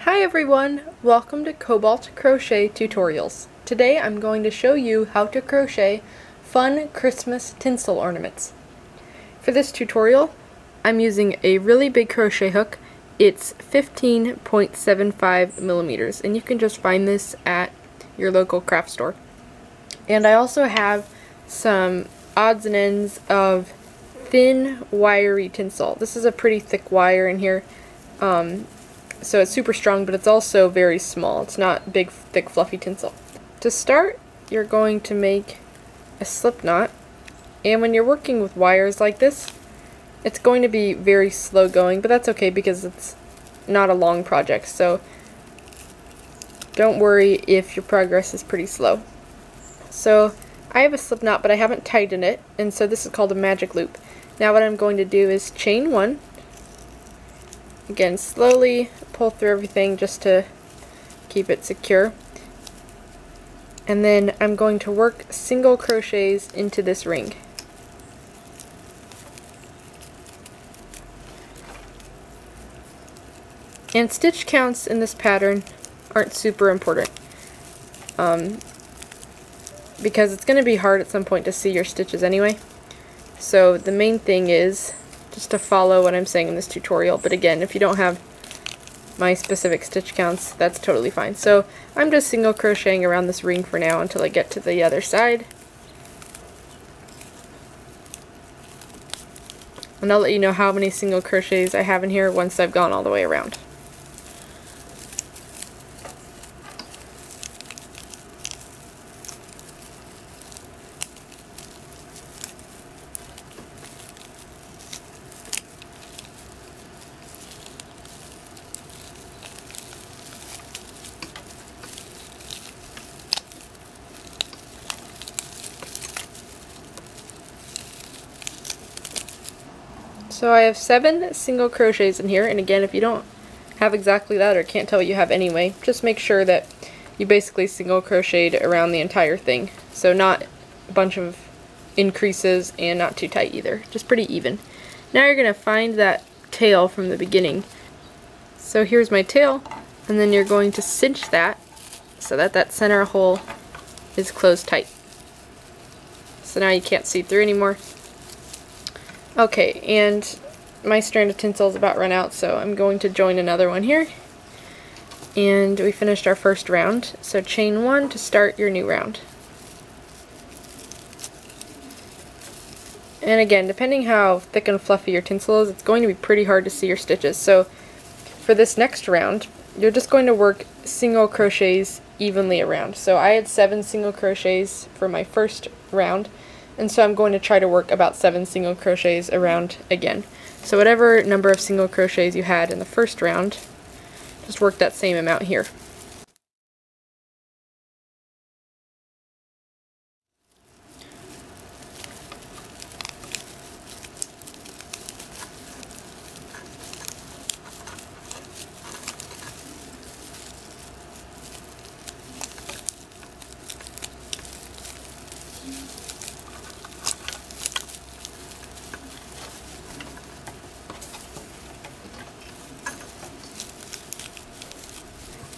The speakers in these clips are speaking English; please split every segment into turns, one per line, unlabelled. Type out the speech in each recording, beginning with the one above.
Hi everyone! Welcome to Cobalt Crochet Tutorials. Today I'm going to show you how to crochet fun Christmas tinsel ornaments. For this tutorial, I'm using a really big crochet hook. It's 15.75 millimeters, and you can just find this at your local craft store. And I also have some odds and ends of thin, wiry tinsel. This is a pretty thick wire in here. So it's super strong, but it's also very small. It's not big, thick, fluffy tinsel. To start, you're going to make a slip knot, and when you're working with wires like this, it's going to be very slow going, but that's okay because it's not a long project, so don't worry if your progress is pretty slow. So I have a slip knot, but I haven't tightened it, and so this is called a magic loop. Now what I'm going to do is chain one. Again, slowly pull through everything just to keep it secure. And then I'm going to work single crochets into this ring. And stitch counts in this pattern aren't super important because it's going to be hard at some point to see your stitches anyway. So the main thing is just to follow what I'm saying in this tutorial, but again, if you don't have my specific stitch counts, that's totally fine. So I'm just single crocheting around this ring for now until I get to the other side. And I'll let you know how many single crochets I have in here once I've gone all the way around. So I have 7 single crochets in here, and again, if you don't have exactly that or can't tell what you have anyway, just make sure that you basically single crocheted around the entire thing. So not a bunch of increases and not too tight either, just pretty even. Now you're going to find that tail from the beginning. So here's my tail, and then you're going to cinch that so that that center hole is closed tight. So now you can't see through anymore. Okay, and my strand of tinsel is about run out, so I'm going to join another one here. And we finished our first round, so chain one to start your new round. And again, depending how thick and fluffy your tinsel is, it's going to be pretty hard to see your stitches. So for this next round, you're just going to work single crochets evenly around. So I had 7 single crochets for my first round, and so I'm going to try to work about 7 single crochets around again. So whatever number of single crochets you had in the first round, just work that same amount here.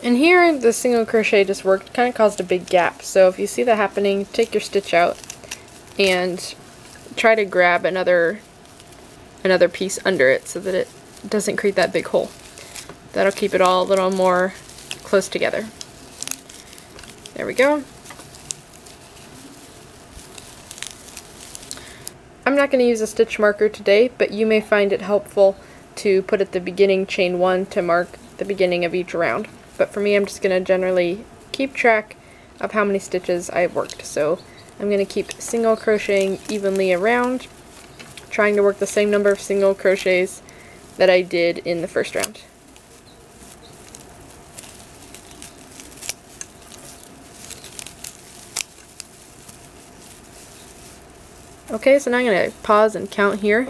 And here the single crochet just worked, kind of caused a big gap. So if you see that happening, take your stitch out and try to grab another piece under it so that it doesn't create that big hole. That'll keep it all a little more close together. There we go. I'm not going to use a stitch marker today, but you may find it helpful to put at the beginning chain one to mark the beginning of each round. But for me, I'm just going to generally keep track of how many stitches I've worked. So I'm going to keep single crocheting evenly around, trying to work the same number of single crochets that I did in the first round. Okay, so now I'm going to pause and count here.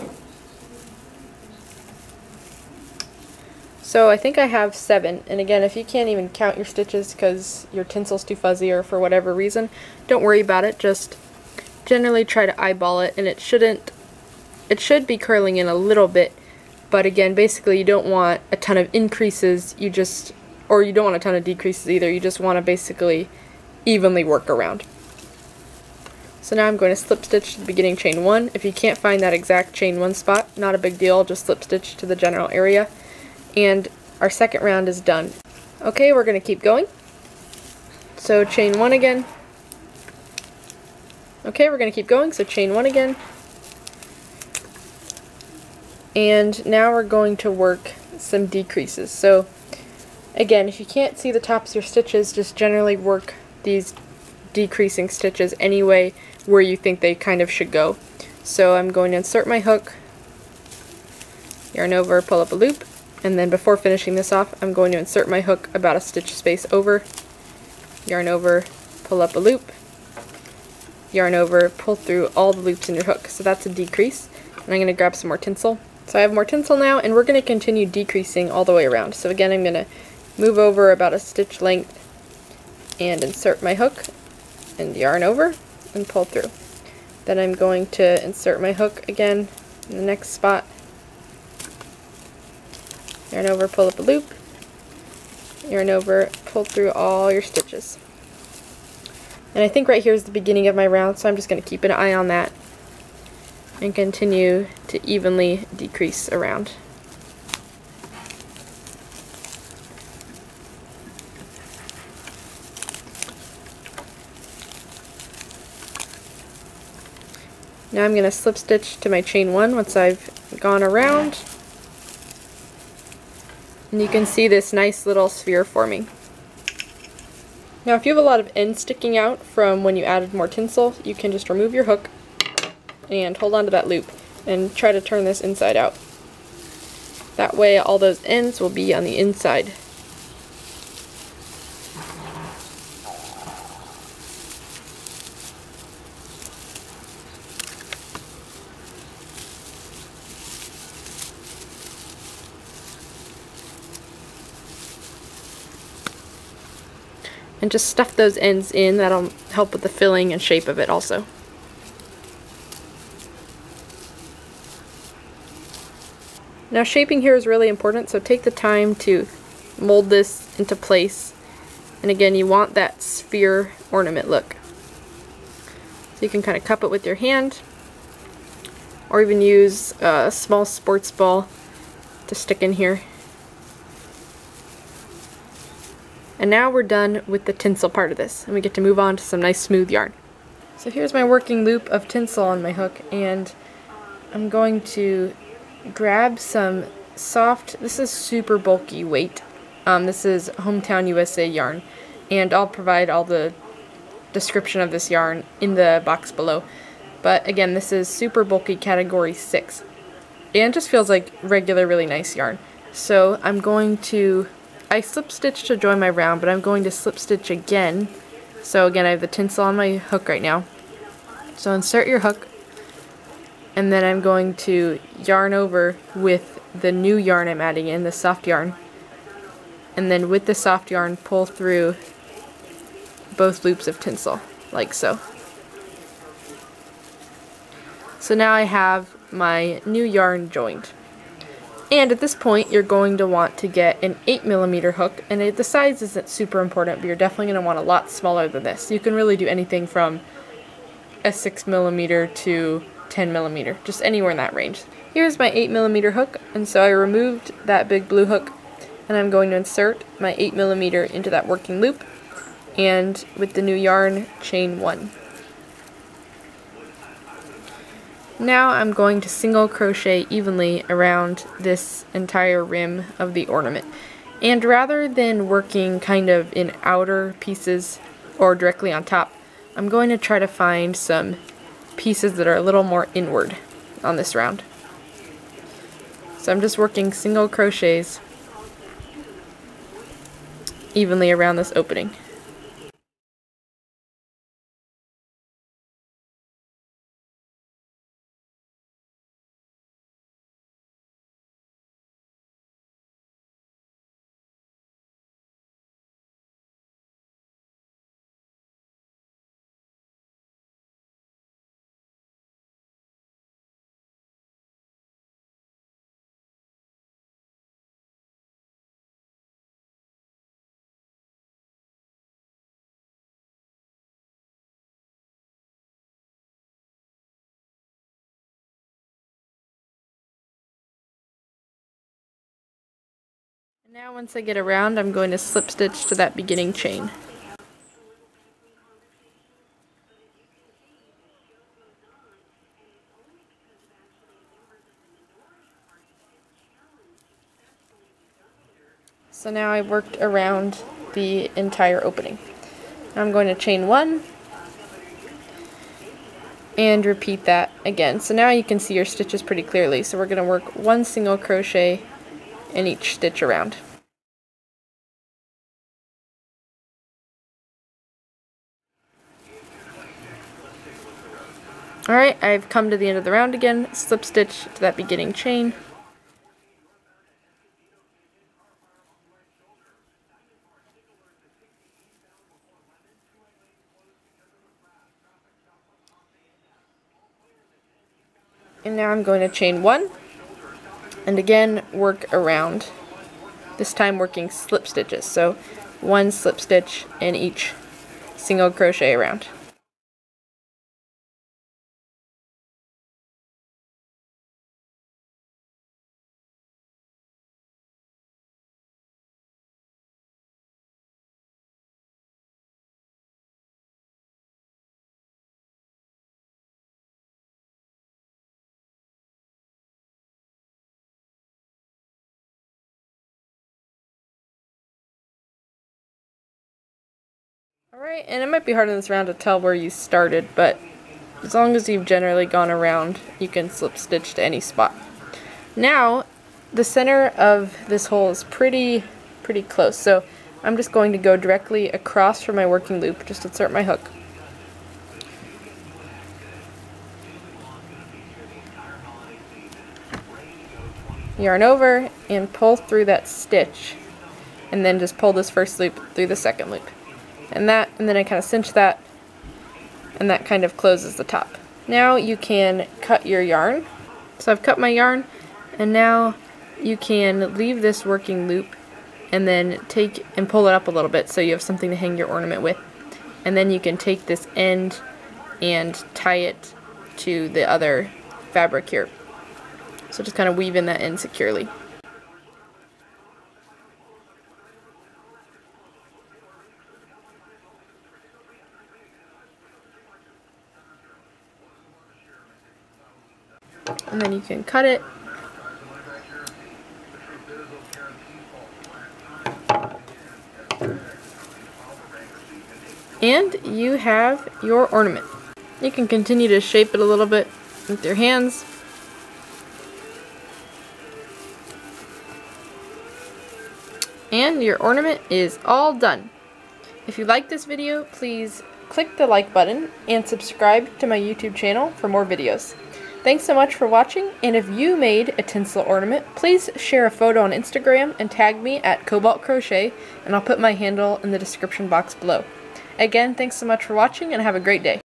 So I think I have 7, and again, if you can't even count your stitches because your tinsel's too fuzzy or for whatever reason, don't worry about it. Just generally try to eyeball it, and it should be curling in a little bit, but again, basically you don't want a ton of increases, or you don't want a ton of decreases either. You just want to basically evenly work around. So now I'm going to slip stitch to the beginning chain 1. If you can't find that exact chain 1 spot, not a big deal, just slip stitch to the general area. And our second round is done. Okay, we're going to keep going. So chain 1 again. Okay, we're going to keep going, so chain 1 again. And now we're going to work some decreases. So again, if you can't see the tops of your stitches, just generally work these decreasing stitches anyway where you think they kind of should go. So I'm going to insert my hook, yarn over, pull up a loop, and then before finishing this off, I'm going to insert my hook about a stitch space over, yarn over, pull up a loop, yarn over, pull through all the loops in your hook. So that's a decrease. And I'm going to grab some more tinsel. So I have more tinsel now, and we're going to continue decreasing all the way around. So again, I'm going to move over about a stitch length and insert my hook and yarn over and pull through. Then I'm going to insert my hook again in the next spot, yarn over, pull up a loop, yarn over, pull through all your stitches. And I think right here is the beginning of my round, so I'm just going to keep an eye on that and continue to evenly decrease around. Now I'm going to slip stitch to my chain 1 once I've gone around. And you can see this nice little sphere forming. Now if you have a lot of ends sticking out from when you added more tinsel, you can just remove your hook and hold on to that loop and try to turn this inside out. That way all those ends will be on the inside. And just stuff those ends in. That'll help with the filling and shape of it also. Now shaping here is really important, so take the time to mold this into place. And again, you want that sphere ornament look. So you can kind of cup it with your hand, or even use a small sports ball to stick in here. And now we're done with the tinsel part of this, and we get to move on to some nice smooth yarn. So here's my working loop of tinsel on my hook, and I'm going to grab some soft, this is super bulky weight. This is Hometown USA yarn, and I'll provide all the description of this yarn in the box below. But again, this is super bulky category 6, and it just feels like regular, really nice yarn. So I'm going to, I slip stitched to join my round, but I'm going to slip stitch again. So again, I have the tinsel on my hook right now. So insert your hook, and then I'm going to yarn over with the new yarn I'm adding in, the soft yarn. And then with the soft yarn, pull through both loops of tinsel, like so. So now I have my new yarn joined. And at this point, you're going to want to get an 8mm hook, and the size isn't super important, but you're definitely going to want a lot smaller than this. You can really do anything from a 6mm to 10mm, just anywhere in that range. Here's my 8mm hook, and so I removed that big blue hook, and I'm going to insert my 8mm into that working loop, and with the new yarn, chain 1. Now I'm going to single crochet evenly around this entire rim of the ornament. And rather than working kind of in outer pieces or directly on top, I'm going to try to find some pieces that are a little more inward on this round. So I'm just working single crochets evenly around this opening. Now once I get around, I'm going to slip stitch to that beginning chain. So now I've worked around the entire opening. I'm going to chain 1 and repeat that again. So now you can see your stitches pretty clearly. So we're going to work 1 single crochet in each stitch around. Alright, I've come to the end of the round again, slip stitch to that beginning chain. And now I'm going to chain 1 and again work around, this time working slip stitches, so 1 slip stitch in each single crochet around. Alright, and it might be hard in this round to tell where you started, but as long as you've generally gone around, you can slip stitch to any spot. Now, the center of this hole is pretty close, so I'm just going to go directly across from my working loop, just insert my hook. Yarn over and pull through that stitch, and then just pull this first loop through the second loop. And then I kind of cinch that, and that kind of closes the top. Now you can cut your yarn. So I've cut my yarn, and now you can leave this working loop and then take and pull it up a little bit so you have something to hang your ornament with. And then you can take this end and tie it to the other fabric here. So just kind of weave in that end securely. And then you can cut it. And you have your ornament. You can continue to shape it a little bit with your hands. And your ornament is all done. If you like this video, please click the like button and subscribe to my YouTube channel for more videos. Thanks so much for watching, and if you made a tinsel ornament, please share a photo on Instagram and tag me at Cobalt Crochet, and I'll put my handle in the description box below. Again, thanks so much for watching, and have a great day.